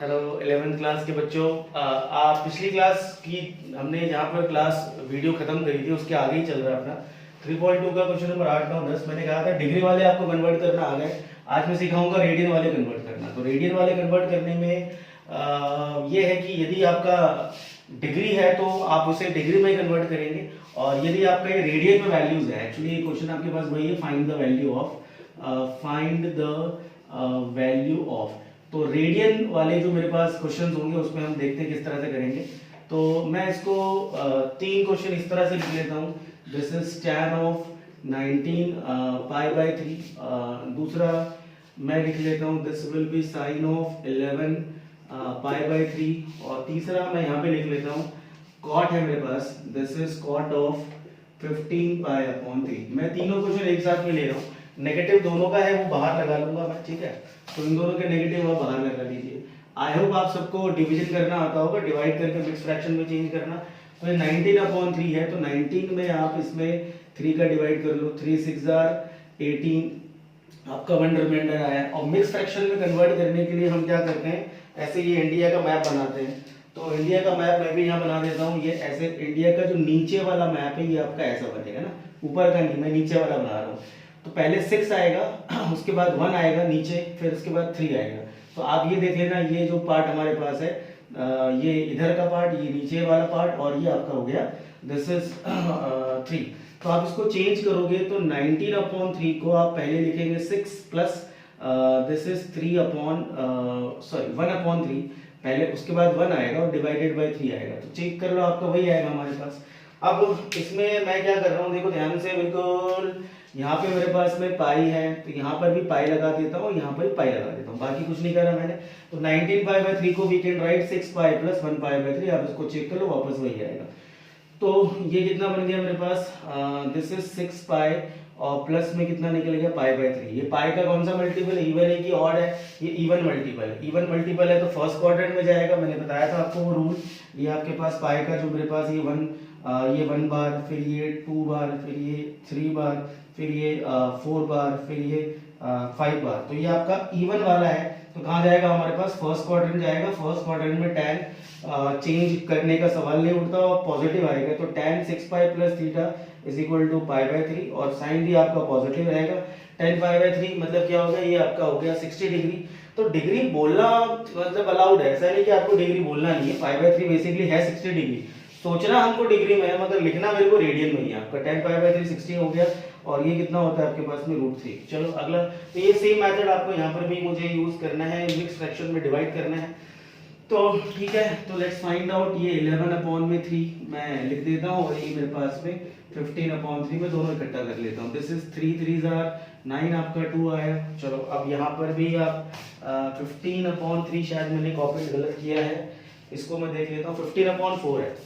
Hello 11th class के बच्चों। आप पिछली क्लास की हमने यहाँ पर क्लास वीडियो खत्म करी थी, उसके आगे ही चल रहा है अपना 3.2 का क्वेश्चन नंबर 8, 9, 10। मैंने कहा था डिग्री वाले आपको कन्वर्ट करना आ गए। आज मैं सिखाऊंगा रेडियन वाले कन्वर्ट करना। तो रेडियन वाले कन्वर्ट करने में ये है कि यदि आपका डिग्री है तो आप उसे डिग्री में कन्वर्ट करेंगे, और यदि आपका ये रेडियन में वैल्यूज है, एक्चुअली ये क्वेश्चन आपके पास वही है, फाइंड द वैल्यू ऑफ। तो रेडियन वाले जो मेरे पास क्वेश्चंस होंगे उसमें हम देखते हैं किस तरह से करेंगे। तो मैं इसको तीन क्वेश्चन इस तरह से लिख लेता हूँ। This is tan of 19 π/3। दूसरा मैं लिख लेता हूँ this will B sin of 11 π/3। और तीसरा मैं यहाँ पे लिख लेता हूँ cot है मेरे पास, दिस इज cot ऑफ 15 π/3। मैं तीनों क्वेश्चन एक साथ में ले रहा हूँ। नेगेटिव दोनों का है वो बाहर लगा लूंगा मैं, ठीक है। तो इन दोनों के नेगेटिव आप बाहर लगा दीजिए। आई होप आप सबको डिवीजन करना आता होगा, डिवाइड करके मिक्स फ्रैक्शन में चेंज करना। तो ये 19/3 है, तो 19 में आप इसमें 3 का डिवाइड कर लो, 3 6 18, आपका 1 रिमाइंडर आया। और मिक्स फ्रैक्शन में कन्वर्ट करने के लिए हम क्या करते हैं, ऐसे ये इंडिया का मैप बनाते हैं। तो इंडिया का मैप मैं भी यहाँ बना देता हूँ। ये ऐसे इंडिया का जो नीचे वाला मैप है ये आपका ऐसा बनेगा ना, ऊपर का नहीं, मैं नीचे वाला बना रहा हूँ। तो पहले 6 आएगा, उसके बाद 1 आएगा नीचे, फिर उसके बाद 3 आएगा। तो आप ये देख लेना, ये जो पार्ट हमारे पास है, ये इधर का पार्ट, ये नीचे वाला पार्ट, और ये आपका हो गया दिस इज 3। तो आप इसको चेंज करोगे तो 19/3 को आप पहले लिखेंगे 6 प्लस दिस इज 1/3 पहले, उसके बाद 1 आएगा और डिवाइडेड बाय 3 आएगा। तो चेक कर लो, आपका वही आएगा हमारे पास। अब इसमें मैं क्या कर रहा हूँ, देखो ध्यान से, बिल्कुल यहाँ पे मेरे पास में पाई है, तो यहाँ पर भी पाई लगा देता हूँ, यहाँ पर भी पाई लगा देता हूँ, बाकी कुछ नहीं करा मैंने। तो 19 π/3 को वी कैन राइट 6 π प्लस 1 π/3। आप इसको चेक कर लो, वापस वही आएगा। तो ये कितना बन गया मेरे पास, दिस इज 6 π, और प्लस में कितना निकल गया π/3। ये पाई का कौन सा मल्टीपल है, इवन है कि ऑड है? ये इवन मल्टीपल है। इवन मल्टीपल है तो फर्स्ट क्वाड्रेंट में जाएगा, मैंने बताया था आपको वो रूल। ये आपके पास पाई का जो मेरे पास ये 1 बार, फिर ये 2 बार, फिर ये 3 बार, फिर ये 4 बार, फिर ये 5 बार। तो ये आपका इवन वाला है, तो कहाँ जाएगा हमारे पास, फर्स्ट क्वाड्रेंट जाएगा। फर्स्ट क्वाड्रेंट में tan चेंज करने का सवाल नहीं उठता, और पॉजिटिव आएगा। तो tan 6 π plus theta is equal to π/3, और साइन भी आपका पॉजिटिव रहेगा। tan π/3 मतलब क्या होगा, ये आपका हो गया 60 डिग्री। तो डिग्री बोलना मतलब अलाउड है, ऐसा नहीं कि आपको डिग्री बोलना नहीं है। π/3 बेसिकली है 60 डिग्री। सोचना हमको डिग्री में है, मगर लिखना मेरे को रेडियन में ही है। आपका tan π/3 60 हो गया, और ये कितना होता है आपके पास में √3। चलो अगला, तो ये सेम मेथड आपको यहाँ पर भी मुझे यूज करना है, मिक्स फ्रैक्शन में डिवाइड करना है। तो ठीक है, तो लेट्स फाइंड आउट। ये 11/3 मैं लिख देता हूँ, और ये मेरे पास में 15/3 में दोनों इकट्ठा कर लेता हूँ। दिस इज 3 3 9, आपका 2 आया। चलो अब यहाँ पर भी आप 15/3, शायद मैंने कॉपी गलत किया है, इसको मैं देख लेता हूँ। 15/4 है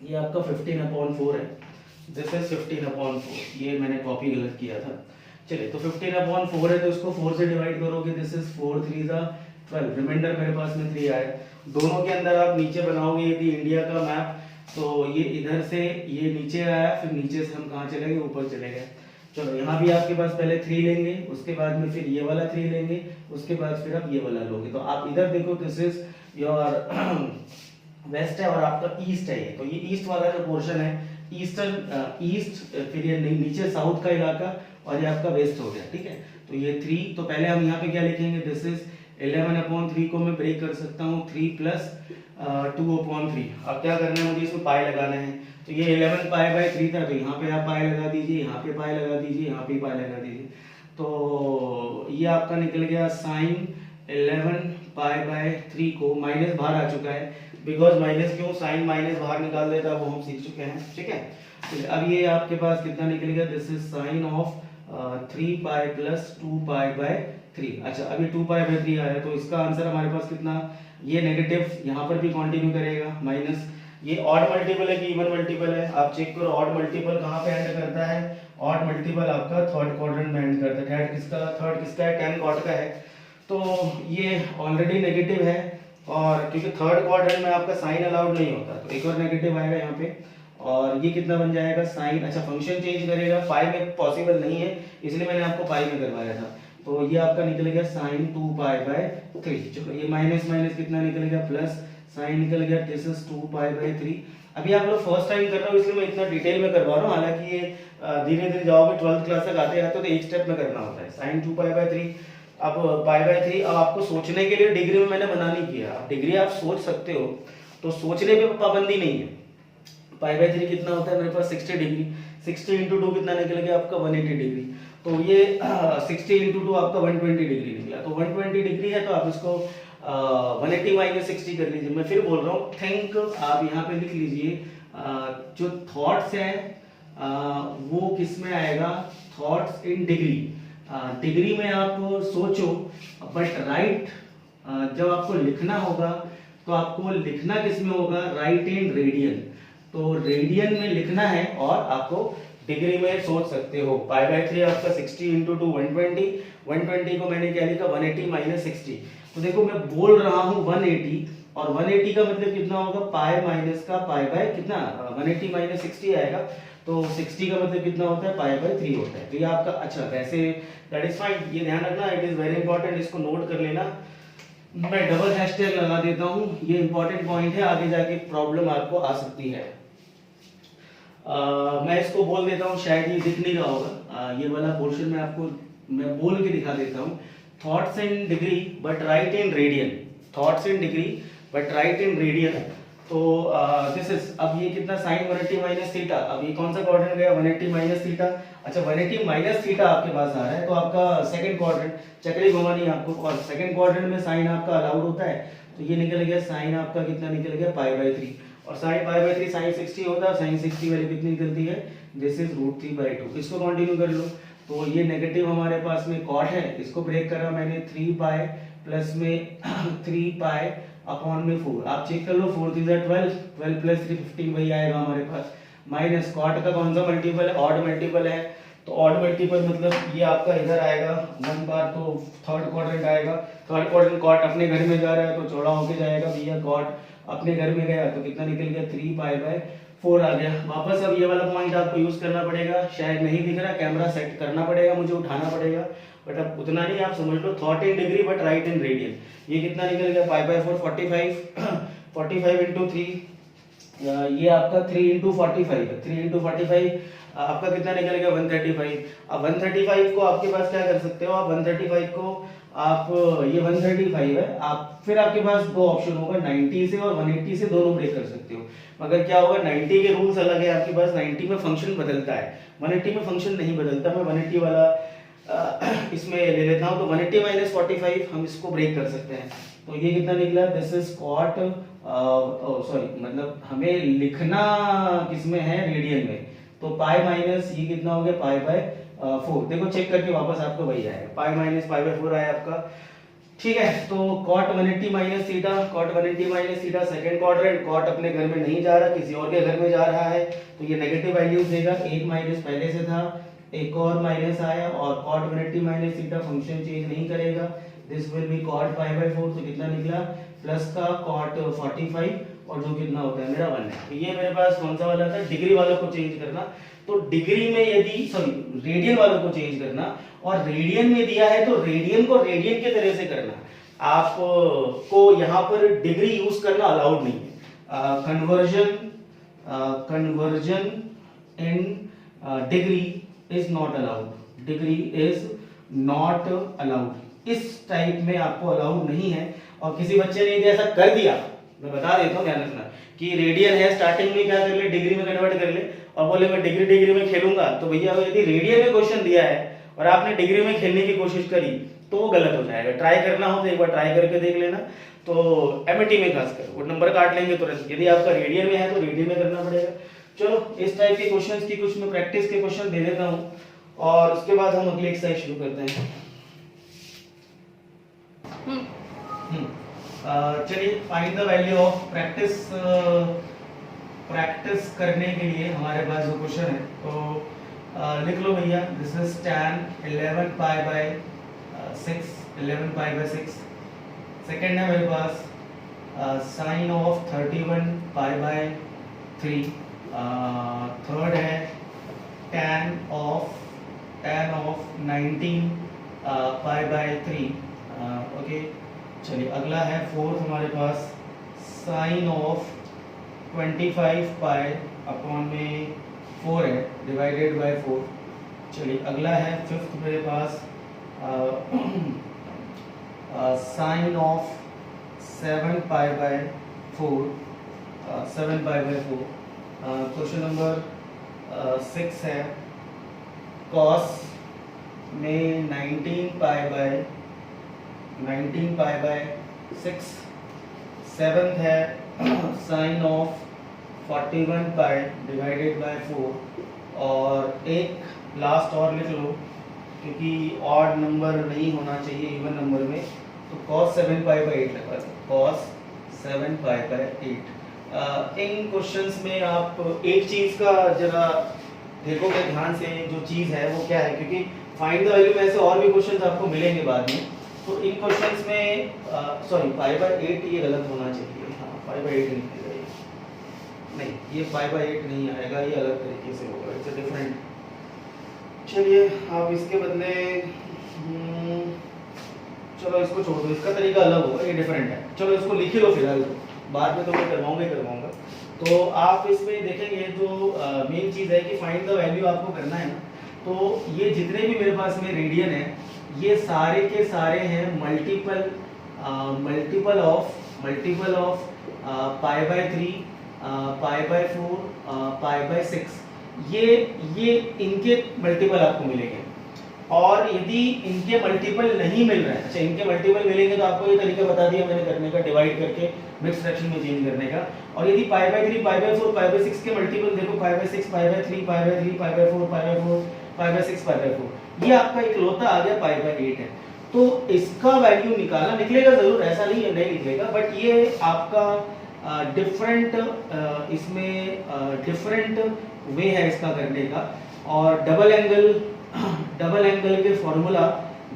ये आपका 15/4 है। दिस इज 15/4, ये मैंने कॉपी गलत किया था। चलिए, तो 15/4 है, तो इसको 4 से डिवाइड करोगे, दिस इज 4 3 12, रिमाइंडर मेरे पास में 3 आया। दोनों के अंदर आप नीचे बनाओगे यदि इंडिया का मैप, तो ये इधर से ये नीचे आया, फिर नीचे से हम कहाँ चले गए, ऊपर चले गए। चलो यहाँ भी आपके पास पहले 3 लेंगे, उसके बाद में फिर ये वाला 3 लेंगे, उसके बाद फिर आप ये वाला लोगे। तो आप इधर देखो, दिस इज योर वेस्ट है और आपका ईस्ट है। ये तो ये ईस्ट वाला जो पोर्शन है, ईस्टर्न ईस्ट, फिर ये नीचे साउथ का इलाका, और ये आपका वेस्ट हो गया, ठीक है। तो ये 3, तो पहले हम यहाँ पे क्या लिखेंगे, दिस इज 11/3 को मैं ब्रेक कर सकता हूँ 3 प्लस 2/3। अब क्या करना है मुझे, इसमें पाई लगाना है। तो ये 11 π/3 था, तो यहाँ पे आप पाई लगा दीजिए, यहाँ पे पाई लगा दीजिए, यहाँ पे पाई लगा दीजिए। तो ये आपका निकल गया साइन 11 π/3 को, माइनस बाहर आ चुका है, बिकॉज माइनस क्यों, साइन माइनस बाहर निकाल देता है, वो हम सीख चुके हैं, ठीक है। तो अब ये आपके पास कितना निकल गया, this is sine of 3 π plus 2 π/3। अच्छा, अभी 2 π/3 आया, तो इसका आंसर हमारे पास कितना, ये नेगेटिव यहाँ पर भी कंटिन्यू करेगा, माइनस। ये ऑड मल्टीपल है कि इवन मल्टीपल है, आप चेक करो। ऑड मल्टीपल कहाँ पे एंड करता है, ऑड मल्टीपल आपका थर्ड क्वाड्रेंट में एंड करता है। थर्ड किसका है, tan cot का है। तो ये ऑलरेडी नेगेटिव है, और क्योंकि थर्ड क्वाड्रेंट में आपका साइन अलाउड नहीं होता, तो एक और नेगेटिव आएगा यहाँ पे। और ये कितना बन जाएगा साइन, अच्छा फंक्शन चेंज करेगा, पाई में पॉसिबल नहीं है, इसलिए मैंने आपको पाई में करवाया था। तो ये आपका निकल गया साइन 2 पाई बाय 3। चलो ये माइनस माइनस कितना निकल गया प्लस, साइन निकल गया, दिस इज 2 पाई बाय 3। अभी आप लोग फर्स्ट टाइम कर रहे हो इसलिए मैं इतना डिटेल में करवा रहा हूँ, हालांकि ये धीरे धीरे जाओगे 12th क्लास तक आते आते तो एक स्टेप में करना होता है। साइन 2 पाई बाय 3, अब पाई बाय 3। अब आपको सोचने के लिए डिग्री में मैंने बना नहीं किया, डिग्री आप सोच सकते हो, तो सोचने पे पाबंदी नहीं है। पाई बाय 3 कितना होता है मेरे पास 60 डिग्री, 60 इंटू 2 कितना निकल गया आपका 180 डिग्री, तो ये 60 इंटू 2 आपका 120 डिग्री निकला। तो 120 डिग्री है तो आप इसको 180 माइनस 60 कर लीजिए। मैं फिर बोल रहा हूँ, थिंक आप यहाँ पे लिख लीजिए, जो थॉट्स है वो किस में आएगा, थॉट्स इन डिग्री। डिग्री में आप सोचो, बट राइट जब आपको लिखना होगा तो आपको लिखना किस में होगा, राइट इन रेडियन। तो रेडियन में लिखना है और आपको डिग्री में सोच सकते हो। पाई बाय 3 आपका 60 इंटू 2 120, 120 को मैंने क्या लिखा 180 माइनस 60। तो देखो मैं बोल रहा हूँ 180, और 180 का मतलब कितना होगा, पाई माइनस का पाई बाय कितना 180 माइनस 60 आएगा, तो 60 का मतलब कितना होता है, पाई बाय 3 होता है। तो ये आपका, अच्छा वैसे दैट इज फाइन, ये ध्यान रखना, इट इज वेरी इंपॉर्टेंट, इसको नोट कर लेना। मैं डबल हैशटैग लगा देता हूँ, ये इंपॉर्टेंट पॉइंट है, आगे जाके प्रॉब्लम आपको आ सकती है। मैं इसको बोल देता हूँ, शायद ये दिख नहीं रहा होगा, ये वाला पोर्शन में आपको मैं बोल के दिखा देता हूँ। Thoughts in degree but right in radian, thoughts in degree but right in radian. तो दिस इज, अब ये कितना साइन 180 माइनस थीटा, अब ये कौन सा क्वाड्रेंट गया 180 माइनस थीटा। अच्छा 180 माइनस थीटा आपके पास आ रहा है, तो आपका सेकंड क्वाड्रेंट, चक्री घुमानी है आपको, और सेकंड क्वाड्रेंट में साइन आपका अलाउड होता है, तो ये निकल गया साइन आपका कितना निकल गया पाई बाय 3, और साइन पाई बाय 3 साइन 60 होता है, साइन 60 वैल्यू कितनी निकलती है, दिस इज √3/2। इसको कंटिन्यू कर लो, तो ये नेगेटिव हमारे पास में कॉट है, इसको ब्रेक करा मैंने 3 पाई प्लस में 3 पाई अपॉन में 4। आप चेक कर लो, 4 3 12, 12 प्लस 3 15 वही आएगा हमारे पास, माइनस कॉट का कौन सा मल्टीपल है, ऑड मल्टीपल है, तो ऑड मल्टीपल मतलब ये आपका इधर आएगा 1 बार, तो थर्ड क्वाड्रेंट आएगा। थर्ड क्वाड्रेंट कॉट अपने घर में जा रहा है तो चौड़ा होके जाएगा भैया, कॉट अपने घर में गया तो कितना निकल गया 3 पाई बाय 4 आ गया वापस। अब ये वाला पॉइंट आपको यूज करना पड़ेगा, शायद नहीं दिख रहा, कैमरा सेट करना पड़ेगा, मुझे उठाना पड़ेगा, बट अब उतना नहीं, आप समझ लो thought in degree but right in radian. ये कितना निकल गया पाई बाय 4 45, 45 इंटू 3, ये आपका 3 इंटू 45, 3 इंटू 45 आपका कितना निकल गया 135। अब 135 को आपके पास क्या कर सकते हो आप, 135 को आप, ये 135 है, आप फिर आपके पास दो ऑप्शन होगा, 90 से और 180 से दोनों ब्रेक कर सकते हो। मगर क्या होगा, 90 के रूल्स अलग है आपके पास, 90 में फंक्शन बदलता है, 180 में फंक्शन नहीं बदलता। मैं 180 वाला इसमें ले लेता हूं, तो 180 माइनस 45 हम इसको ब्रेक कर सकते हैं, तो ये कितना निकला, दिस इज कॉट, सॉरी मतलब हमें लिखना किसमें है, रेडियन में, तो पाई माइनस ये कितना हो गया पाई बाय 4। देखो चेक करके वापस आपको वही आएगा, पाई माइनस पाई बाय 4 आया आपका, ठीक है। तो cot 180 minus theta, cot 180 minus theta second quadrant, cot अपने घर में नहीं जा रहा, किसी और के घर में जा रहा है, तो ये नेगेटिव वैल्यूज देगा, एक माइनस पहले से था, एक और माइनस आया, और cot 180 minus theta function change नहीं करेगा, this will be cot pi by 4, तो कितना निकला प्लस का कॉट 45, और जो कितना होता है मेरा 1 है। तो ये मेरे पास कौन सा वाला था, डिग्री वालों को चेंज करना, तो डिग्री में यदि, सॉरी रेडियन वालों को चेंज करना, और रेडियन में दिया है तो रेडियन को रेडियन के तरह से करना, आप को यहाँ पर डिग्री यूज करना अलाउड नहीं है। Conversion in degree is not allowed, degree is not allowed, इस टाइप में आपको अलाउड नहीं है। और किसी बच्चे ने यदि ऐसा कर दिया, मैं बता देता हूँ ध्यान रखना, कि रेडियन है स्टार्टिंग में क्या कर ले, डिग्री में कन्वर्ट कर ले, और बोले मैं डिग्री में खेलूंगा, तो भैया यदि रेडियन में क्वेश्चन दिया है और आपने डिग्री में खेलने की कोशिश करी तो वो गलत हो जाएगा। ट्राई करना हो तो एक बार ट्राई करके देख लेना, तो एमएटी में खासकर वो नंबर काट लेंगे तुरंत। यदि आपका रेडियन में है तो रेडियन में करना पड़ेगा। चलो इस टाइप के क्वेश्चंस की कुछ मैं प्रैक्टिस के क्वेश्चन दे देता हूँ, और उसके बाद हम अगली एक्सरसाइज शुरू करते हैं। चलिए find the value of practice. Practice करने के लिए हमारे पास जो क्वेश्चन है, तो लिख लो भैया, this is tan 11 pi by 6, 11 pi by 6। Second है मेरे पास sine of 31 pi by 3। Third है tan of 19 pi by 3। Okay, चलिए अगला है फोर्थ हमारे पास साइन ऑफ 25 पाई अपॉन में 4 है डिवाइडेड बाय 4। चलिए अगला है फिफ्थ मेरे पास sine of 7 pi by 4, 7 pi by 4। Question number 6 है कॉस में 19 पाई बाय 6। सेवन्थ है sine of 41 pi divided by 4। और एक लास्ट और लिख लो क्योंकि ऑड नंबर नहीं होना चाहिए इवन नंबर में, तो cos 7 पाई बाय 8 लगा दो, cos 7 पाई बाय 8। इन क्वेश्चंस में आप एक चीज़ का जरा देखोगे ध्यान से, जो चीज़ है वो क्या है, क्योंकि फाइंड द वैल्यू में ऐसे और भी क्वेश्चंस आपको मिलेंगे बाद में। तो इन क्वेश्चंस में सॉरी पाई बाय 8 ये गलत होना चाहिए, हाँ पाई बाय 8 नहीं, ये पाई बाय 8 नहीं आएगा, ये अलग तरीके से होगा, इट्स अ डिफरेंट। चलिए आप इसके बदले चलो इसको छोड़ दो, इसका तरीका अलग होगा, ये डिफरेंट है। चलो इसको लिख ही लो फिलहाल, बाद में तो मैं करवाऊंगा। तो आप इसमें देखेंगे जो मेन चीज़ है कि फाइंड द वैल्यू आपको करना है ना, तो ये जितने भी मेरे पास में रेडियन है ये सारे के सारे हैं multiple of pi by 3, pi by 4, pi by 6। ये इनके मल्टीपल आपको मिलेंगे। और यदि इनके मल्टीपल नहीं मिल रहे हैं, अच्छा इनके मल्टीपल मिलेंगे तो आपको ये तरीका बता दिया मैंने करने का, डिवाइड करके मिक्स फ्रैक्शन में चेंज करने का। और यदि पाई by 3, pi by 4, pi by 6 के मल्टीपल देखो, पाई by 6, pi by 3, pi by 3, pi by 4, pi by 4, pi by 6, pi by 4, ये आपका इकलौता आ गया पाई बाय 8 है। तो इसका वैल्यू निकलेगा जरूर, ऐसा नहीं है नहीं निकलेगा, बट ये आपका डिफरेंट डिफरेंट वे है इसका करने का। और डबल एंगल के फॉर्मूला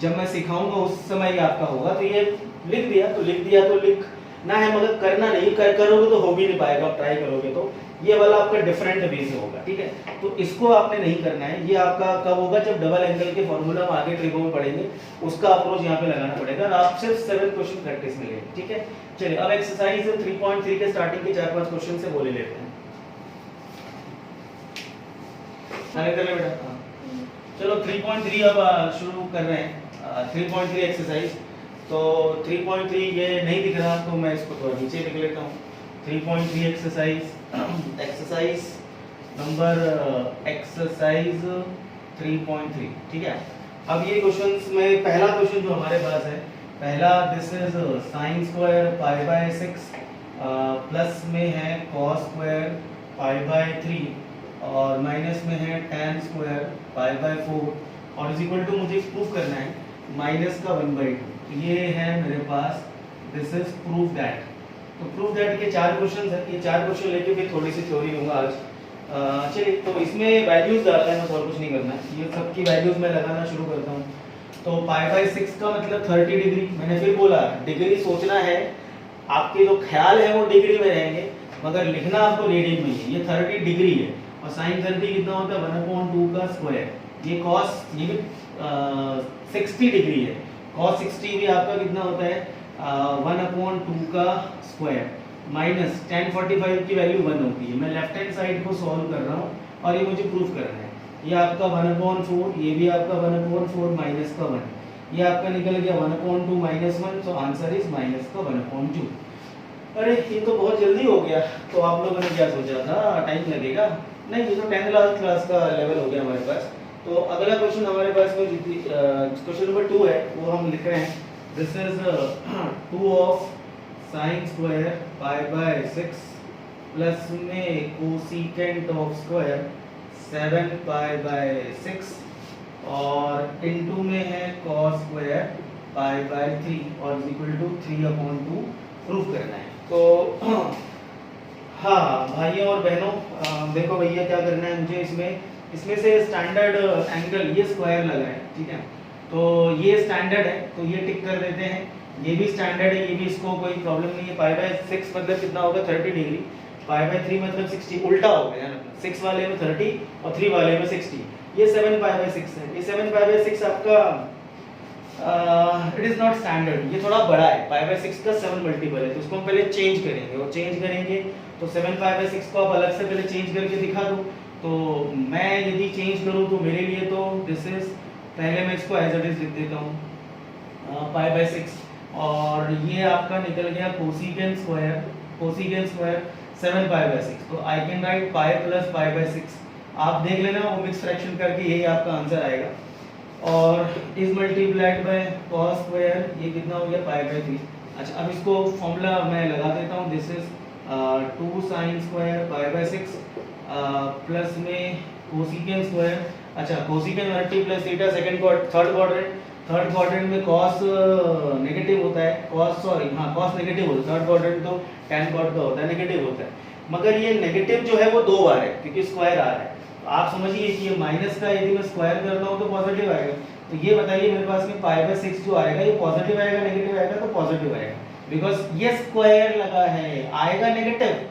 जब मैं सिखाऊंगा उस समय ही आपका होगा। तो ये लिख दिया तो लिखना है, मगर करना नहीं, करोगे तो हो भी नहीं पाएगा, आप ट्राई करोगे तो। ये वाला आपका डिफरेंट वे से होगा, ठीक है। तो इसको आपने नहीं करना है, ये आपका कब होगा जब डबल एंगल के फॉर्मूला हम आगे ट्रिको में पढ़ेंगे, उसका अप्रोच यहाँ पे लगाना पड़ेगा। और आप सिर्फ 7 क्वेश्चन प्रैक्टिस में लेंगे, ठीक है। चलिए अब एक्सरसाइज 3.3 के स्टार्टिंग के 4-5 क्वेश्चन से बोले लेते हैं। कर ले बेटा, चलो 3.3 अब शुरू कर रहे हैं। 3.3 एक्सरसाइज। तो 3.3 ये नहीं दिख रहा तो मैं इसको थोड़ा नीचे लिख लेता हूँ। 3.3 एक्सरसाइज नंबर 3.3, ठीक है। अब ये क्वेश्चंस में पहला क्वेश्चन जो हमारे पास है, पहला this is sign square pi by 6 plus में है कॉस स्क्वायर पाई बाय 3 और माइनस में है tan स्क्वायर पाई बाय 4 और इज इक्वल टू मुझे प्रूफ करना है माइनस का 1/2। ये है मेरे पास, दिस इज प्रूफ दैट। तो प्रूफ दैट के 4 क्वेश्चन है, ये 4 क्वेश्चन लेके फिर थोड़ी सी थ्योरी लूंगा आज। चलिए तो इसमें वैल्यूज डालना है, और कुछ नहीं करना है, ये सब की वैल्यूज मैं लगाना शुरू करता हूँ। तो पाई बाय 6 का मतलब 30 डिग्री, मैंने फिर बोला डिग्री सोचना है, आपके जो ख्याल है वो डिग्री में रहेंगे मगर लिखना आपको रेडियन में है। ये 30 डिग्री है और साइन 30 कितना होता है 1/2 का स्क्वायर। ये कॉस ये भी 60 डिग्री है, कॉस 60 भी आपका कितना होता है 1/2 का स्क्वायर माइनस tan 45 की वैल्यू 1 होती है। मैं लेफ्ट हैंड साइड को सॉल्व कर रहा हूँ और ये मुझे प्रूफ करना है। ये आपका 1/4, ये भी आपका 1/4 माइनस का 1, ये आपका निकल गया 1/2 माइनस 1, तो आंसर इज माइनस का 1/2। अरे ये तो बहुत जल्दी हो गया। तो आप लोगों ने क्या सोचा था टाइम लगेगा? नहीं, ये तो 10th क्लास का लेवल हो गया हमारे पास। तो अगला क्वेश्चन हमारे पास में क्वेश्चन नंबर 2 है, वो हम लिख रहे हैं this is 2 of sine square pi by 6 plus में cosecant of square 7 pi by 6 और इनटू में है cos स्क्वायर पाई बाय 3 और इज इक्वल टू 3/2 प्रूफ करना है। तो हाँ भाइयों और बहनों, देखो भैया क्या करना है मुझे, इसमें से स्टैंडर्ड एंगल ये स्क्वायर लगा है, ठीक है। तो ये स्टैंडर्ड है तो ये टिक कर देते हैं, ये भी स्टैंडर्ड है, ये भी, इसको कोई प्रॉब्लम नहीं है। पाई बाय 6 मतलब कितना होगा 30 डिग्री, पाई बाय 3 मतलब 60, उल्टा हो गया ना, 6 वाले में 30 और 3 वाले में 60। ये 7 पाई बाय 6 है, ये 7 पाई बाय 6 आपका इट इज नॉट स्टैंडर्ड, ये थोड़ा बड़ा है, पाई बाय 6 का 7 मल्टीपल है, तो उसको हम पहले चेंज करेंगे, और चेंज करेंगे तो 7 पाई बाय 6 को आप अलग से पहले चेंज करके दिखा दो। तो मैं यदि चेंज करूँ तो मेरे लिए तो दिस इज, पहले मैं इसको एज इट इज लिख देता हूँ पाई बाय 6, और ये आपका निकल गया cosecant square, cosecant square 7 pi by 6, तो I can write pi plus pi by 6, आप देख लेना वो मिक्स फ्रैक्शन करके यही आपका आंसर आएगा। और is multiplied by cos square, ये कितना हो गया पाई बाय 3। अच्छा, अब इसको फॉर्मूला मैं लगा देता हूँ, this is 2 sign square pi by 6 plus में कोसिकेंट स्क्वायर, अच्छा cosecant 180 plus theta third quadrant में कॉस नेगेटिव होता है, कॉस सॉरी हाँ कॉस नेगेटिव होता है, थर्ड क्वाड्रेंट तो tan कॉट का होता है, नेगेटिव होता है, मगर ये नेगेटिव जो है वो 2 बार है क्योंकि स्क्वायर आ रहा है। तो आप समझिए कि ये माइनस का यदि मैं स्क्वायर कर रहा हूँ तो पॉजिटिव आएगा, तो ये बताइए मेरे पास में पाई बाय 6 जो आएगा ये पॉजिटिव आएगा नेगेटिव आएगा, तो पॉजिटिव आएगा, बिकॉज ये स्क्वायर लगा है, आएगा नेगेटिव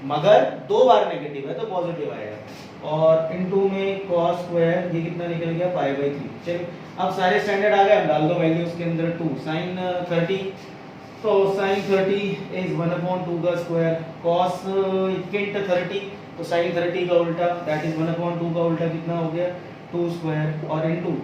मगर 2 बार नेगेटिव है तो पॉजिटिव आएगा। और इनटू में cos स्क्वायर, ये कितना निकल गया पाई बाय 3। चलिए अब सारे स्टैंडर्ड आ गए, अब डाल दो वैल्यू उसके अंदर, 2 sin 30, तो sin 30 इज 1/2 का स्क्वायर, cos इक्विंट 30 तो sin 30 का उल्टा दैट इज 1/2 का उल्टा कितना हो गया 2 स्क्वायर, और इनटू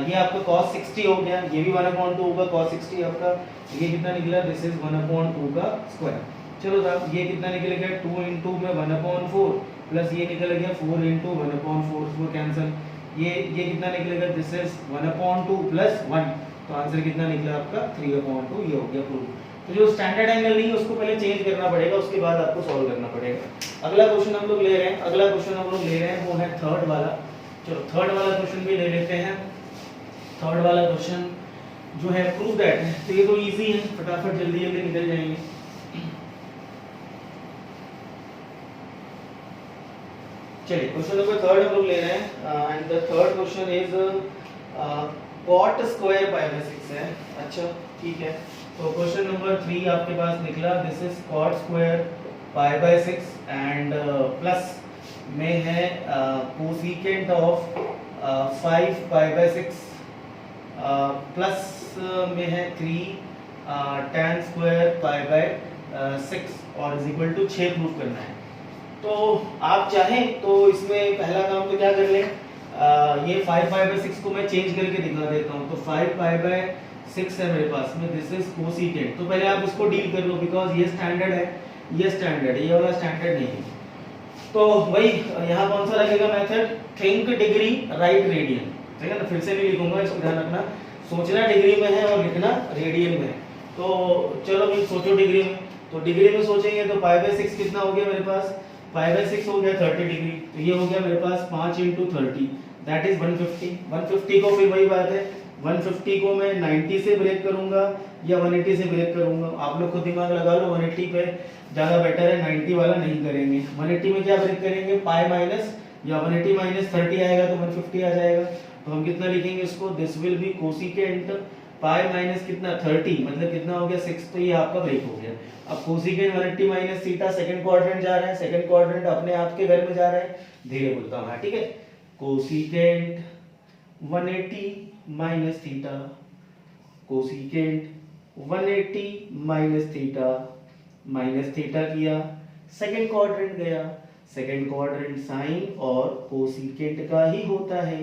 ये आपका cos 60 हो गया, ये भी 1/2 का cos 60 आपका, ये कितना निकला दिस इज 1/2 का स्क्वायर। चलो साहब ये कितना निकल गया 2 इंटू में 1/4 प्लस ये निकल गया 4 इंटू 1/4, वो कैंसिल, ये कितना निकलेगा दिस इज 1/2 प्लस 1, तो आंसर कितना निकला आपका 3/2, ये हो गया प्रूफ। तो जो स्टैंडर्ड एंगल नहीं है उसको पहले चेंज करना पड़ेगा, उसके बाद आपको सॉल्व करना पड़ेगा। अगला क्वेश्चन हम लोग ले रहे हैं, अगला क्वेश्चन हम लोग ले रहे हैं वो है थर्ड वाला। चलो थर्ड वाला क्वेश्चन भी ले लेते हैं। थर्ड वाला क्वेश्चन जो है प्रूव दैट है, तो ये तो इजी है, फटाफट जल्दी जल्दी निकल जाएंगे। चलिए क्वेश्चन नंबर थर्ड हम लोग ले रहे हैं, and the third question is cot square pi by 6 है। अच्छा ठीक है, तो क्वेश्चन नंबर 3 आपके पास निकला, this is cot square pi by 6 and plus में है cosecant of 5 pi by 6 plus में है 3 tan स्क्वायर पाई बाय 6 और इज इक्वल टू 6 प्रूफ करना है। तो आप चाहें तो इसमें पहला काम तो क्या कर लें, ये 5 पाई बाय 6 को मैं चेंज करके दिखा देता हूँ। तो 5 पाई बाय 6 है मेरे पास में, दिस इज कोसिकेंट, तो पहले आप उसको डील कर लो बिकॉज ये स्टैंडर्ड है, ये स्टैंडर्ड है, ये वाला स्टैंडर्ड नहीं है। तो वही यहाँ कौन सा लगेगा method, think degree right radian, ठीक है ना, फिर से नहीं लिखूंगा, इसको ध्यान रखना, सोचना डिग्री में है और लिखना रेडियन में है। तो चलो भाई सोचो डिग्री में, तो डिग्री में सोचेंगे तो पाई बाय 6 कितना हो गया मेरे पास, पाई बाय 6 हो गया 30 डिग्री, तो ये हो गया मेरे पास 5 इंटू 30 दैट इज 150। 150 को फिर वही बात है, 150 को मैं 90 से ब्रेक करूंगा या 180 से ब्रेक करूंगा, आप लोग खुद दिमाग लगा लो, 180 पे ज़्यादा बेटर है, 90 वाला नहीं करेंगे। 180 में क्या ब्रेक करेंगे, पाई माइनस या 180 माइनस 30 आएगा तो 150 आ जाएगा, तो हम कितना लिखेंगे इसको, this will B cosecant pi minus कितना 30 मतलब कितना हो गया 6, तो ये आपका ब्रेक हो गया। अब cosecant 180 minus theta second quadrant जा रहा है, सेकंड क्वाड्रेंट अपने आप के घर में जा रहा है, धीरे बोलता हूं, ठीक है, cosecant 180 minus theta, cosecant 180 minus theta किया, सेकंड क्वाड्रेंट गया, सेकंड क्वाड्रेंट साइन और कोसिकेंट का ही होता है,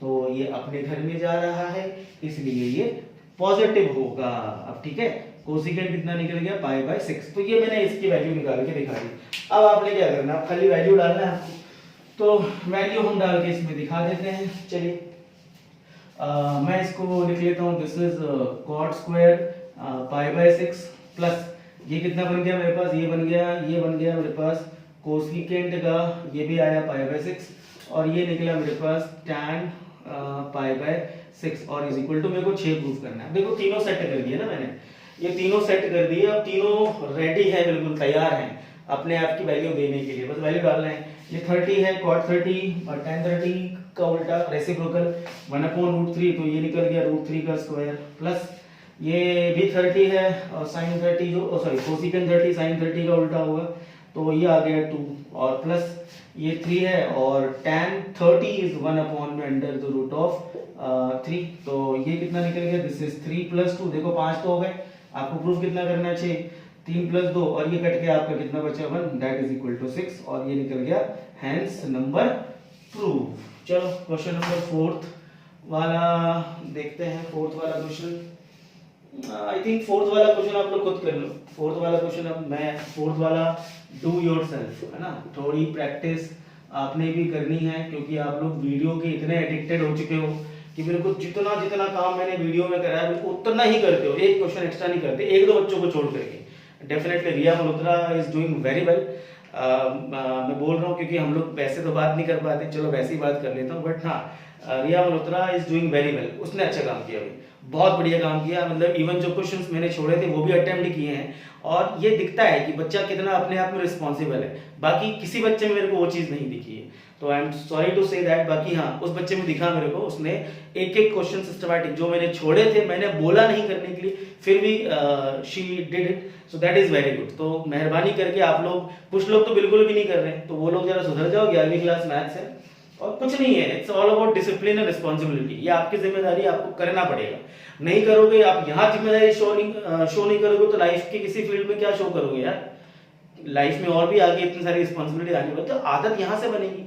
तो ये अपने घर में जा रहा है इसलिए ये पॉजिटिव होगा। अब ठीक है, कोसिकेंट कितना निकल गया पाई बाय 6, तो ये मैंने इसकी वैल्यू निकाल के दिखा दी। अब आपने क्या करना है, खाली वैल्यू डालना है आपको, तो वैल्यू हम डाल के इसमें दिखा देते हैं। चलिए मैं इसको लिख लेता हूँ, this is cot square pi by 6 plus ये कितना बन गया मेरे पास, ये बन गया मेरे पास कोसिकेंट का, ये भी आया पाई बाय 6 और ये निकला मेरे पास tan पाई बाय 6 और इज इक्वल टू मेरे को 6 प्रूफ करना है। देखो तीनों सेट कर दिए ना मैंने, ये तीनों सेट कर दिए, अब तीनों रेडी है, बिल्कुल तैयार हैं अपने आप की वैल्यू देने के लिए, बस वैल्यू डालना है। ये 30 है cot 30 और tan 30 का उल्टा रेसिप्रोकल 1/√3, तो ये निकल गया √3 का स्क्वायर प्लस ये भी 30 है और sin 30 जो सॉरी कोसिकेंट 30 sin 30 का उल्टा होगा तो ये आ गया 2 और प्लस ये 3 है और tan 30 इज 1/√3। तो ये कितना निकल गया, दिस इज 3 + 2, देखो 5 तो हो गए। आपको प्रूफ कितना करना चाहिए, 3 + 2 और ये कट के आपका कितना बचा 1, दैट इज इक्वल टू 6 और ये निकल गया हैंस नंबर प्रूफ। चलो क्वेश्चन नंबर 4 वाला देखते हैं। 4 वाला क्वेश्चन आई थिंक 4 वाला क्वेश्चन आप लोग खुद कर लो। 4 वाला क्वेश्चन अब मैं 4 वाला डू योरसेल्फ है ना, थोड़ी प्रैक्टिस आपने भी करनी है क्योंकि आप लोग वीडियो के इतने एडिक्टेड हो चुके हो कि मेरे को जितना जितना काम मैंने वीडियो में कराया बिल्कुल उतना ही करते हो, एक क्वेश्चन एक्स्ट्रा नहीं करते, एक दो बच्चों को छोड़ करके। Definitely Riya Malhotra is doing very well. मैं बोल रहा हूँ क्योंकि हम लोग वैसे तो बात नहीं कर पाते, चलो वैसे ही बात कर लेता हूँ, बट हाँ Riya Malhotra is doing very well. उसने अच्छा काम किया भाई, बहुत बढ़िया काम किया। मतलब इवन जो क्वेश्चंस मैंने छोड़े थे वो भी अटेम्प्ट किए हैं और ये दिखता है कि बच्चा कितना अपने आप में रिस्पॉन्सिबल है। बाकी किसी बच्चे में मेरे को वो चीज़ नहीं दिखी है, तो I am sorry to say that. बाकी हाँ उस बच्चे में दिखा मेरे को, उसने एक एक क्वेश्चन सिस्टमैटिक जो मैंने छोड़े थे, मैंने बोला नहीं करने के लिए, फिर भी she did it, so that is very good. तो मेहरबानी करके आप लोग, कुछ लोग तो बिल्कुल भी नहीं कर रहे हैं, तो वो लोग जरा सुधर जाओ। 11वीं क्लास मैथ्स है और कुछ नहीं है, it's all about discipline and responsibility. ये आपकी जिम्मेदारी, आपको करना पड़ेगा। नहीं करोगे आप, यहाँ जिम्मेदारी शो नहीं करोगे तो लाइफ के किसी फील्ड में क्या शो करोगे यार। लाइफ में और भी आगे इतनी सारी रिस्पॉन्सिबिलिटी आने वाली, तो आदत यहाँ से बनेगी,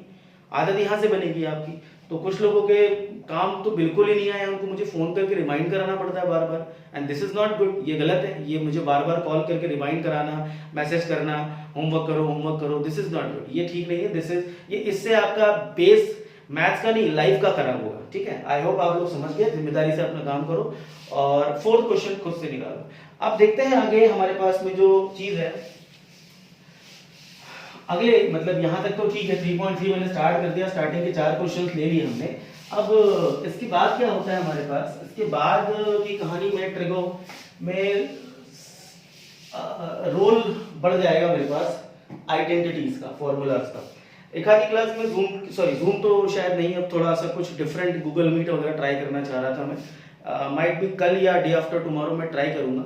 आदत यहाँ से बनेगी आपकी। तो कुछ लोगों के काम तो बिल्कुल ही नहीं आया, उनको मुझे फोन करके रिमाइंड कराना पड़ता है बार बार, and this is not good. ये गलत है, ये मुझे बार बार कॉल करके रिमाइंड कराना, मैसेज करना, होमवर्क करो, दिस इज नॉट गुड, ये ठीक नहीं है। दिस इज ये, इससे आपका बेस मैथ्स का नहीं लाइफ का खराब होगा। ठीक है, आई होप आप लोग समझ गए। जिम्मेदारी से अपना काम करो और 4th क्वेश्चन खुद से निकालो। अब देखते हैं आगे हमारे पास में जो चीज है अगले, मतलब यहाँ तक तो ठीक है, 3.3 मैंने स्टार्ट कर दिया, स्टार्टिंग के 4 क्वेश्चंस ले लिए हमने। अब इसके बाद क्या होता है हमारे पास, इसके बाद की कहानी में ट्रिगो में रोल बढ़ जाएगा मेरे पास आइडेंटिटीज का, फॉर्मूलाज का। एक आधी क्लास में जूम तो शायद नहीं, अब थोड़ा सा कुछ डिफरेंट गूगल मीट वगैरह ट्राई करना चाह रहा था मैं। माइट भी कल या डे आफ्टर टुमारो मैं ट्राई करूंगा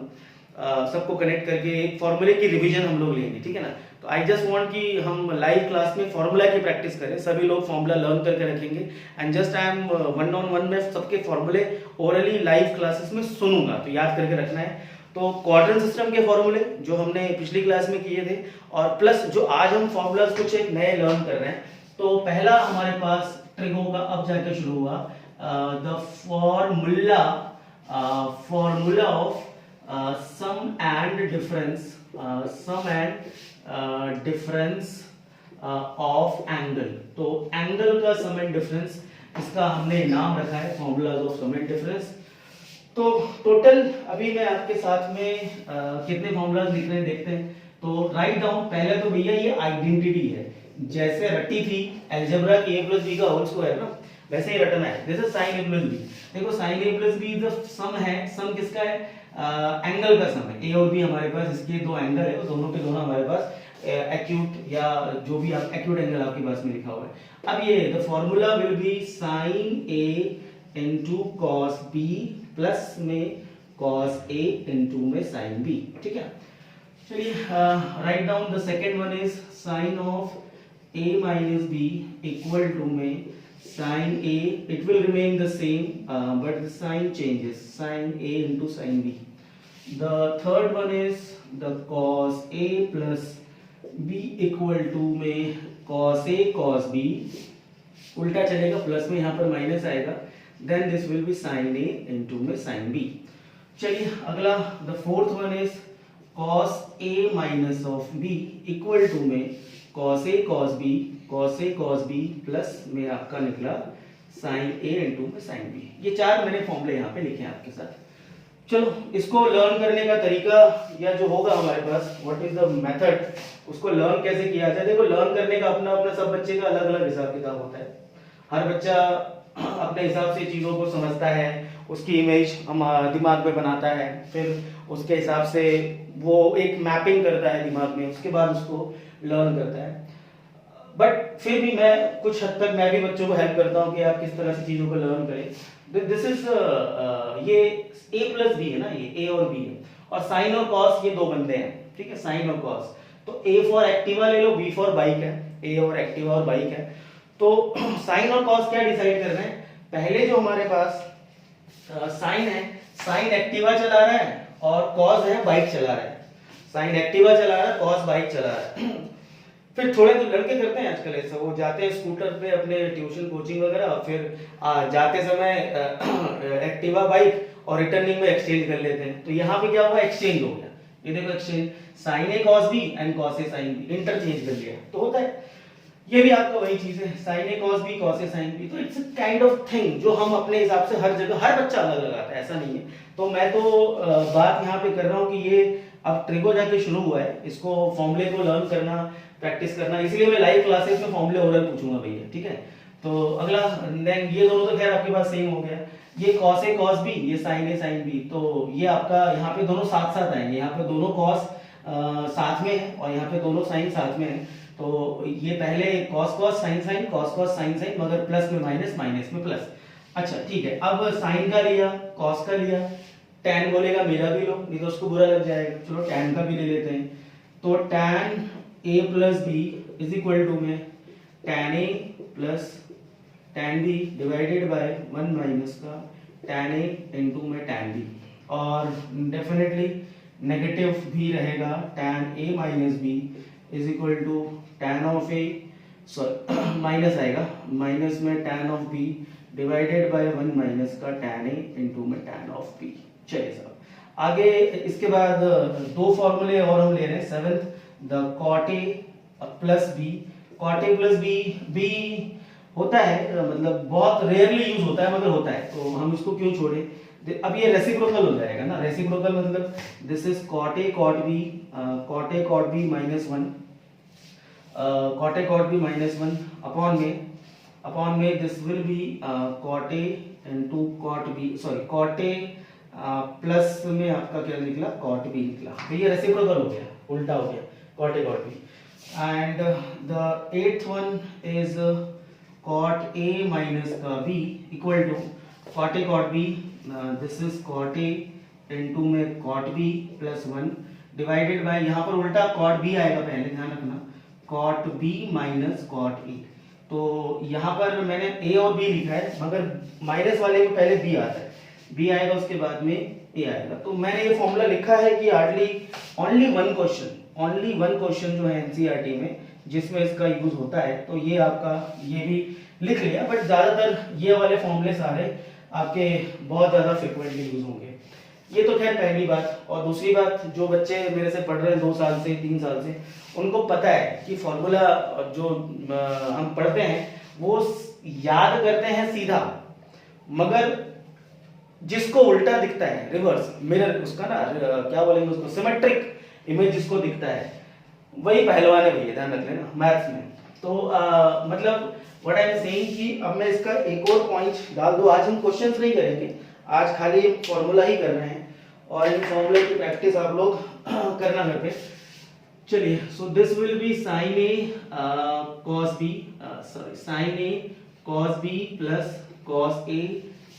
सबको कनेक्ट करके एक फॉर्मूले की रिवीजन हम लोग लेंगे, ठीक है ना। तो आई जस्ट वांट कि हम लाइव क्लास में फॉर्मूला की प्रैक्टिस करें, सभी लोग फॉर्मूला लर्न करके रखेंगे, and just I am 1-on-1 में सबके फॉर्मूले ओरली लाइव क्लासेस में सुनूंगा, तो याद करके रखना है। तो क्वाड्रेंट सिस्टम के फॉर्मूले जो हमने पिछली क्लास में किए थे, और प्लस जो आज हम फॉर्मूलाज कुछ एक नए लर्न कर रहे हैं। तो पहला हमारे पास ट्रिगो का अब जाकर शुरू हुआ, the formula of sum and difference of angle. तो एंगल का सम एंड डिफरेंस, इसका हमने नाम रखा है formulas of sum and difference. तो टोटल अभी मैं आपके साथ में कितने फॉर्मूलाज लिख रहे हैं देखते हैं। तो राइट डाउन, पहले तो भैया ये आइडेंटिटी है, जैसे रटी थी अलजेब्रा की a + b का होल स्क्वायर ना, वैसे ही रटना है। जैसे sin a + b, देखो sin a + b जो सम है, सम किसका है, एंगल का सम है। a और b हमारे पास इसके दो एंगल है, दोनों के दोनों हमारे पास एक्यूट या जो भी आप एक्यूट एंगल आपके पास में लिखा हुआ है। अब ये the formula will be sin a into cos b plus में cos a into में sin b, ठीक है। चलिए write down, the second one is sin of a minus b equal to में sin a, it will remain the same but the sign changes, sin a into sin b. The third one is the cos a plus b equal to में cos a cos b, उल्टा चलेगा, plus में यहाँ पर minus आएगा, then this will be sin a into में sin b। चलिए अगला, the fourth one is cos a minus of b equal to में cos a cos b plus में आपका निकला sin a into में sin b। ये 4 मैंने फॉर्मूले यहाँ पे लिखे हैं आपके साथ। चलो इसको लर्न करने का तरीका या जो होगा हमारे पास, व्हाट इज द मेथड, उसको लर्न कैसे किया जाए। देखो लर्न करने का अपना अपना सब बच्चे का अलग अलग हिसाब किताब होता है, हर बच्चा अपने हिसाब से चीजों को समझता है, उसकी इमेज हम दिमाग में बनाता है, फिर उसके हिसाब से वो एक मैपिंग करता है दिमाग में, उसके बाद उसको लर्न करता है। बट फिर भी मैं कुछ हद तक मैं भी बच्चों को हेल्प करता हूँ कि आप किस तरह से चीजों को लर्न करें। दिस इज ये a + b है ना, ये a और b है, और साइन और कॉस ये दो बंदे हैं, ठीक है, साइन और कॉस। तो ए फॉर एक्टिवा ले लो, बी फॉर बाइक है, ए और एक्टिवा और बाइक है। तो साइन और कॉस क्या डिसाइड करना है, पहले जो हमारे पास साइन है, साइन एक्टिवा चला रहा है और कॉस है बाइक चला रहा है, साइन एक्टिवा चला रहा है, कॉस बाइक चला रहा है। फिर थोड़े तो लड़के करते हैं आजकल ऐसा, वो जाते हैं स्कूटर पे अपने ट्यूशन कोचिंग वगैरह, फिर जाते समय एक्टिवा बाइक और रिटर्निंग में एक्सचेंज कर लेते हैं। तो यहाँ पे क्या हुआ, एक्सचेंज हो गया, ये देखो exchange, sine A cos B and cos A sine B, interchange कर लिया, तो होता है। ये भी आपका वही चीज है, sign A cos B cos A sine B. तो it's a kind of thing जो हम अपने हिसाब से हर जगह, हर बच्चा अलग लगाता है, ऐसा नहीं है। तो मैं तो बात यहाँ पे कर रहा हूँ कि ये अब ट्रिगो जाके शुरू हुआ है, इसको फॉर्मूले को लर्न करना, प्रैक्टिस करना, इसलिए मैं लाइव क्लासेस में फॉर्मूले ओरल पूछूंगा भैया, ठीक है। तो अगला देन ये दोनों तो खैर आपके पास सेम हो गया, ये कॉस ए कॉस बी, ये साइन ए साइन बी। तो ये आपका यहाँ पे दोनों साथ साथ आएंगे, यहाँ पे दोनों कॉस साथ में है और यहाँ पे दोनों साइन साथ में है। तो ये पहले cos cos sine sine, cos cos sine sine, मगर प्लस में माइनस, माइनस में प्लस। अच्छा ठीक है, अब साइन का लिया, कॉस का लिया, टैन बोलेगा मेरा भी लो, नहीं तो उसको बुरा लग जाएगा, चलो टैन का भी ले लेते हैं। तो tan A plus B is equal to में tan A plus tan B divided by 1 minus का टैन ए इनटू में टैन बी, और डेफिनेटली नेगेटिव भी रहेगा, tan A minus B is equal to tan of A, sorry minus आएगा, minus में tan of B divided by 1 minus का tan A into में tan of B. चलिए साहब आगे, इसके बाद दो फॉर्मूले और हम ले रहे हैं। Seventh, the cot A plus B, cot A plus B, B होता है मतलब बहुत रेयरली यूज होता है मगर होता है, तो हम इसको क्यों छोड़े। अब ये रेसिप्रोकल हो जाएगा ना, रेसिप्रोकल मतलब this is cot A cot B, cot A cot B minus 1, cot A cot B minus 1 upon में this will be cot A into cot B, sorry cot A plus में आपका क्या निकला, cot B निकला। तो ये reciprocal हो गया, उल्टा हो गया, cot A cot B. And the eighth one is cot A minus का B equal to cot A cot B, this is cot A into में cot B plus 1 divided by, यहाँ पर उल्टा कॉट बी आएगा, पहले ध्यान रखना, cot B minus cot A. तो यहाँ पर मैंने ए और बी लिखा है, मगर माइनस वाले में पहले बी आता है, बी आएगा उसके बाद में ए आएगा। तो मैंने ये फॉर्मूला लिखा है कि हार्डली ओनली वन क्वेश्चन जो है एनसीईआरटी में जिसमें इसका यूज होता है, तो ये आपका ये भी लिख लिया, बट ज्यादातर ये वाले फॉर्मूले सारे आपके बहुत ज्यादा फ्रिक्वेंटली यूज होंगे। ये तो खैर पहली बात। और दूसरी बात, जो बच्चे मेरे से पढ़ रहे हैं 2 साल से 3 साल से, उनको पता है कि फॉर्मूला जो हम पढ़ते हैं वो याद करते हैं सीधा, मगर जिसको उल्टा दिखता है, रिवर्स मिरर उसका ना, क्या बोलेंगे उसको, सिमेट्रिक इमेज जिसको दिखता है, वही पहलवान है भैया, ध्यान रख लेना मैथ्स में। तो मतलब व्हाट आई एम सेइंग कि अब मैं इसका एक और पॉइंट डाल दूं। आज हम क्वेश्चंस नहीं करेंगे, आज खाली फॉर्मूला ही कर रहे हैं, और इन फॉर्मूले की प्रैक्टिस आप लोग करना घर पे। चलिए, so this will be sine A cos B, sorry sine A cos B plus cos A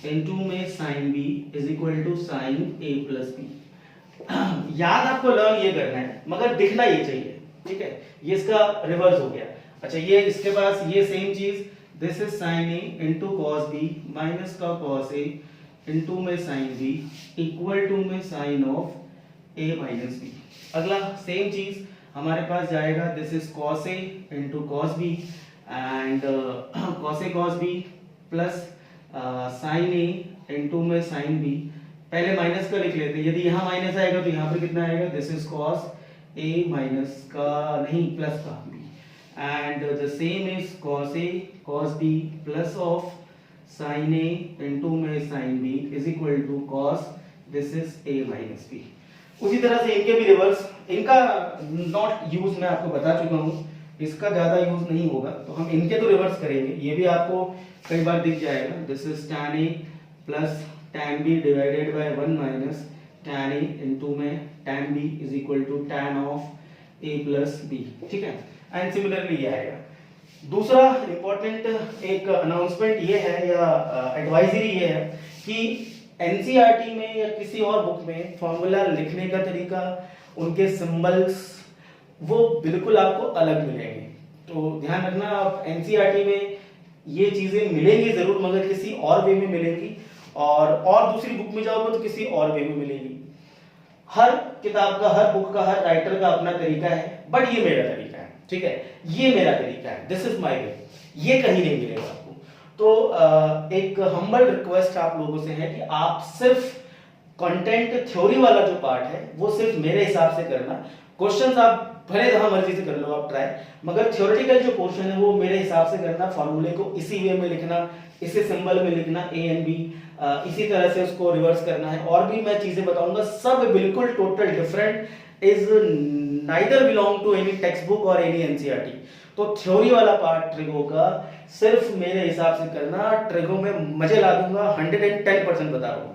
into में sine B is equal to sine A plus B. याद आपको लर्न ये करना है, मगर दिखना ये चाहिए, ठीक है। ये इसका रिवर्स हो गया। अच्छा, ये इसके पास ये सेम चीज, this is sine A into cos B minus का कॉस ए इनटू में साइन बी इक्वल टू में sine of A minus B. अगला सेम चीज हमारे पास जाएगा, this is cos A into cos B and cos A cos B plus sine A into में sine B. पहले minus का लिख लेते हैं, यदि यहाँ माइनस आएगा तो यहाँ पे कितना आएगा, this is cos A minus का नहीं प्लस का B, and the same is cos A cos B plus of sine A into में sine B is equal to cos this is A minus B. उसी तरह से इनके भी reverse, इनका नॉट यूज मैं आपको बता चुका हूँ, इसका ज्यादा यूज नहीं होगा, तो हम इनके तो रिवर्स करेंगे। ये भी आपको कई बार दिख जाएगा, this is tan a plus tan b divided by 1 minus tan a into में tan b is equal to tan of a plus b, ठीक है। एंड सिमिलरली ये आएगा। दूसरा इंपॉर्टेंट एक अनाउंसमेंट ये है या एडवाइजरी ये है कि एनसीईआरटी में या किसी और बुक में फॉर्मूला लिखने का तरीका, उनके सिंबल्स वो बिल्कुल आपको अलग मिलेंगे। तो ध्यान रखना, आप एनसीईआरटी में ये चीजें मिलेंगी जरूर, मगर किसी और वे में मिलेंगी, और दूसरी बुक में जाओगे तो किसी और वे में मिलेगी। हर किताब का, हर बुक का, हर राइटर का अपना तरीका है, बट ये मेरा तरीका है, ठीक है, ये मेरा तरीका है, दिस इज माय वे, ये कहीं नहीं मिलेगा आपको। तो एक हम्बल रिक्वेस्ट आप लोगों से है कि आप सिर्फ कंटेंट थ्योरी वाला जो पार्ट है वो सिर्फ मेरे हिसाब से करना। क्वेश्चंस आप भले जहां मर्जी से कर लो आप ट्राई, मगर थ्योरेटिकल जो पोर्शन है वो मेरे हिसाब से करना। फॉर्मूले को इसी वे में लिखना, इसी सिंबल में लिखना, ए एंड बी, इसी तरह से उसको रिवर्स करना है। और भी मैं चीजें बताऊंगा, सब बिल्कुल total different, is neither belong to any text book और एनी एनसीईआरटी। तो थ्योरी वाला पार्ट ट्रिगो का सिर्फ मेरे हिसाब से करना। ट्रिगो में मजे ला दूंगा, 110% बता रहा हूं।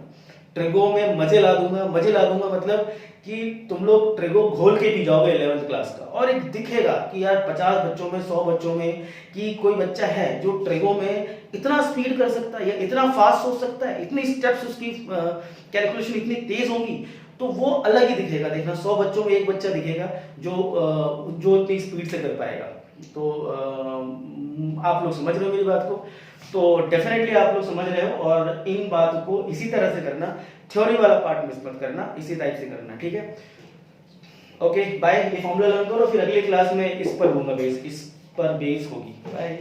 ट्रिगो में मजे ला दूंगा, मजे ला दूंगा मतलब कि तुम लोग ट्रिगो घोल के पी जाओगे 11th क्लास का। और एक दिखेगा कि यार 50 बच्चों में, 100 बच्चों में कि कोई बच्चा है जो ट्रिगो में इतना स्पीड कर सकता है या इतना फास्ट सोच सकता है, इतनी स्टेप्स उसकी कैलकुलेशन इतनी तेज होगी, तो वो अलग ही दिखेगा। देखना 100 बच्चों में एक बच्चा दिखेगा जो इतनी स्पीड से कर पाएगा। तो आप लोग समझ रहे हो मेरी बात को? तो डेफिनेटली आप लोग समझ रहे हो, और इन बातों को इसी तरह से करना, थ्योरी वाला पार्ट मिस मत करना, इसी टाइप से करना, ठीक है? Okay bye. ये फॉर्मूला लर्न करो, फिर अगली क्लास में इस पर दूंगा बेस, इस पर बेस होगी। बाय।